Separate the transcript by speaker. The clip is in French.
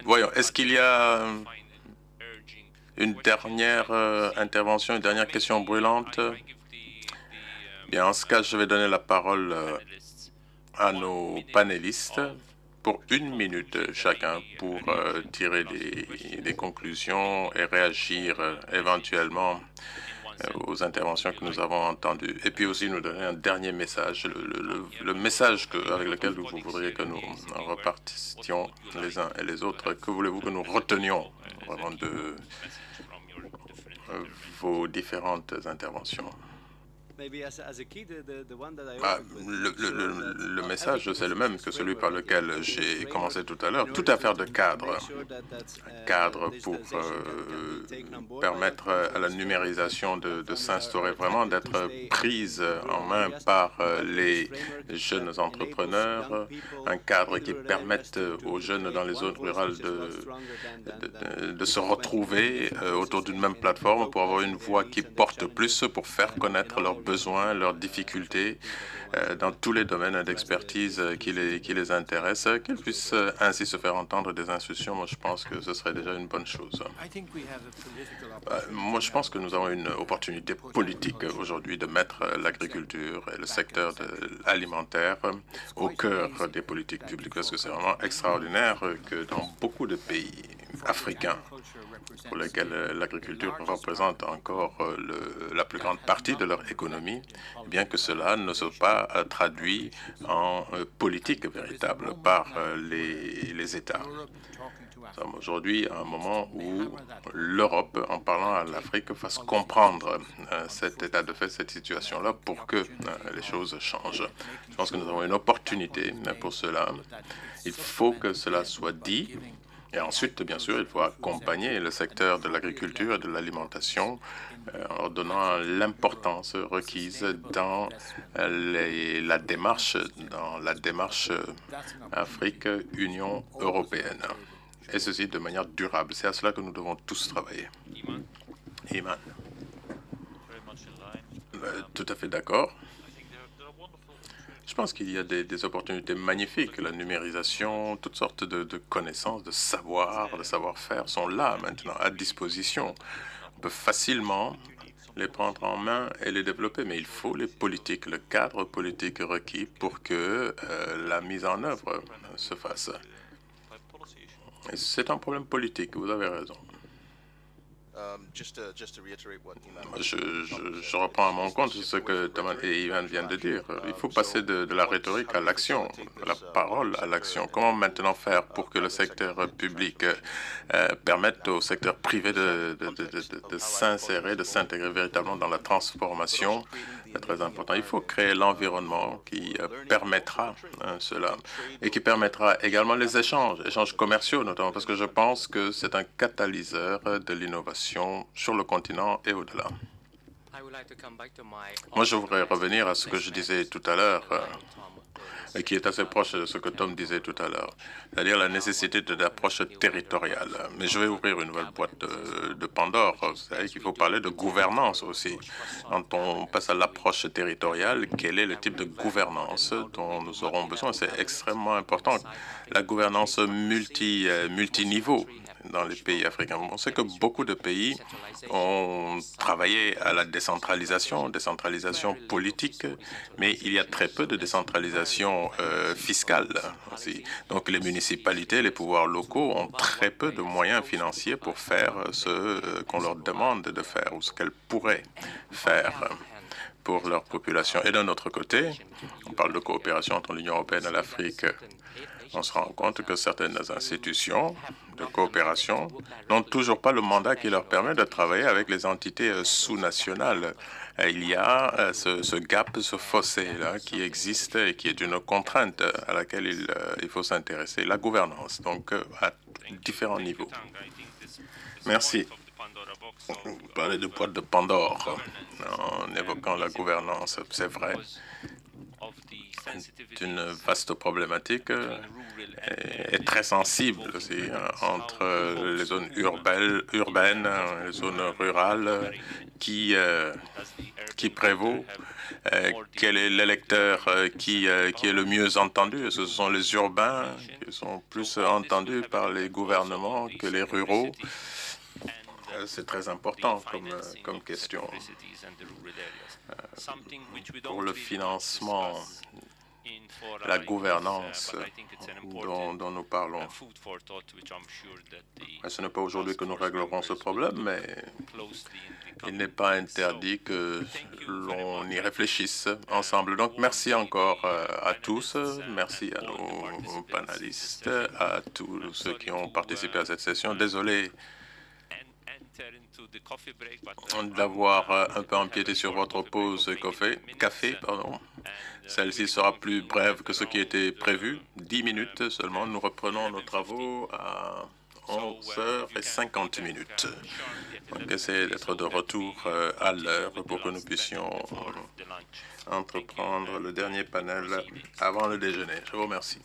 Speaker 1: Voyons, est-ce qu'il y a une dernière intervention, une dernière question brûlante? Bien, en ce cas, je vais donner la parole à nos panélistes pour 1 minute chacun pour tirer des conclusions et réagir éventuellement aux interventions que nous avons entendues. Et puis aussi nous donner un dernier message, le message avec lequel vous voudriez que nous repartissions les uns et les autres. Que voulez-vous que nous retenions vraiment de vos différentes interventions? Le message, c'est le même que celui par lequel j'ai commencé tout à l'heure. Toute affaire de cadre. Cadre pour permettre à la numérisation de s'instaurer vraiment, d'être prise en main par les jeunes entrepreneurs. Un cadre qui permette aux jeunes dans les zones rurales de se retrouver autour d'une même plateforme pour avoir une voix qui porte plus, pour faire connaître leurs besoins, leurs difficultés dans tous les domaines d'expertise qui les intéressent, qu'ils puissent ainsi se faire entendre des institutions. Moi, je pense que ce serait déjà une bonne chose. Moi, je pense que nous avons une opportunité politique aujourd'hui de mettre l'agriculture et le secteur alimentaire au cœur des politiques publiques, parce que c'est vraiment extraordinaire que dans beaucoup de pays africains, pour lesquels l'agriculture représente encore la plus grande partie de leur économie, bien que cela ne soit pas traduit en politique véritable par les États. Nous sommes aujourd'hui à un moment où l'Europe, en parlant à l'Afrique, fasse comprendre cet état de fait, cette situation-là, pour que les choses changent. Je pense que nous avons une opportunité pour cela. Il faut que cela soit dit. Et ensuite, bien sûr, il faut accompagner le secteur de l'agriculture et de l'alimentation en leur donnant l'importance requise dans la démarche Afrique-Union européenne. Et ceci de manière durable. C'est à cela que nous devons tous travailler. Iman. Tout à fait d'accord. Je pense qu'il y a des opportunités magnifiques. La numérisation, toutes sortes de connaissances, de savoir-faire sont là maintenant, à disposition. On peut facilement les prendre en main et les développer, mais il faut les politiques, le cadre politique requis pour que la mise en œuvre se fasse. Et c'est un problème politique, vous avez raison. Je reprends à mon compte ce que Thomas et Ivan viennent de dire. Il faut passer de la rhétorique à l'action, de la parole à l'action. Comment maintenant faire pour que le secteur public permette au secteur privé de s'insérer, de s'intégrer véritablement dans la transformation? C'est très important. Il faut créer l'environnement qui permettra cela et qui permettra également les échanges commerciaux notamment, parce que je pense que c'est un catalyseur de l'innovation sur le continent et au-delà. Moi, je voudrais revenir à ce que je disais tout à l'heure, et qui est assez proche de ce que Tom disait tout à l'heure, c'est-à-dire la nécessité d'approche territoriale. Mais je vais ouvrir une nouvelle boîte de Pandore, c'est-à-dire qu'il faut parler de gouvernance aussi. Quand on passe à l'approche territoriale, quel est le type de gouvernance dont nous aurons besoin? C'est extrêmement important. La gouvernance multiniveau dans les pays africains. On sait que beaucoup de pays ont travaillé à la décentralisation politique, mais il y a très peu de décentralisation fiscale aussi. Donc les municipalités, les pouvoirs locaux ont très peu de moyens financiers pour faire ce qu'on leur demande de faire ou ce qu'elles pourraient faire pour leur population. Et d'un autre côté, on parle de coopération entre l'Union européenne et l'Afrique. On se rend compte que certaines institutions de coopération n'ont toujours pas le mandat qui leur permet de travailler avec les entités sous-nationales. Il y a ce gap, ce fossé-là qui existe et qui est une contrainte à laquelle il faut s'intéresser. La gouvernance, donc à différents niveaux. Merci. Vous parlez de boîte de Pandore en évoquant la gouvernance, c'est vrai. C'est une vaste problématique est très sensible aussi entre les zones urbaines, les zones rurales, qui prévaut. Quel est l'électeur qui est le mieux entendu? Est-ce que ce sont les urbains qui sont plus entendus par les gouvernements que les ruraux? C'est très important comme question. Pour le financement, la gouvernance dont nous parlons. Ce n'est pas aujourd'hui que nous réglerons ce problème, mais il n'est pas interdit que l'on y réfléchisse ensemble. Donc, merci encore à tous. Merci à nos panélistes, à tous ceux qui ont participé à cette session. Désolé d'avoir un peu empiété sur votre pause café. Celle-ci sera plus brève que ce qui était prévu. 10 minutes seulement. Nous reprenons nos travaux à 11h50. Donc, essayez d'être de retour à l'heure pour que nous puissions entreprendre le dernier panel avant le déjeuner. Je vous remercie.